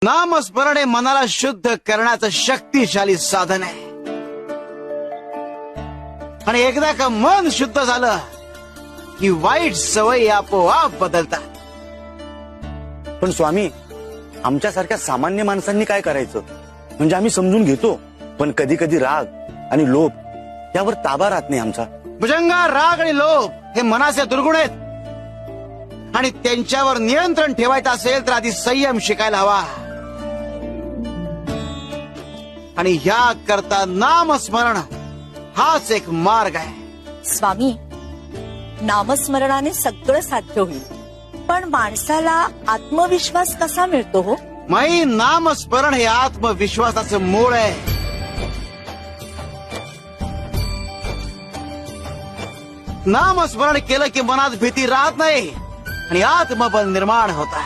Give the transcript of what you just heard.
नामस्मरण हे मनाला शुद्ध करण्याचं शक्तिशाली साधन आहे. आणि एकदा का मन शुद्ध झालं की वाईट सवयी आपोआप बदलतात. पण स्वामी, आमच्यासारख्या सामान्य माणसांनी काय करायचं? म्हणजे आम्ही समजून घेतो, पण कधी कधी राग आणि लोभ यावर ताबा राहत नाही आमचा. भुजंगा, राग आणि लोभ हे मनाचे दुर्गुण आहेत आणि त्यांच्यावर नियंत्रण ठेवायचं असेल तर आधी संयम शिकायला हवा. आणि ह्या करता नामस्मरण हाच एक मार्ग आहे. स्वामी, नामस्मरणाने सगळं साध्य होईल, पण माणसाला आत्मविश्वास कसा मिळतो हो? माई, नामस्मरण हे आत्मविश्वासाचं मूळ आहे. नामस्मरण केलं की मनात भीती राहत नाही आणि आत्मबल निर्माण होता.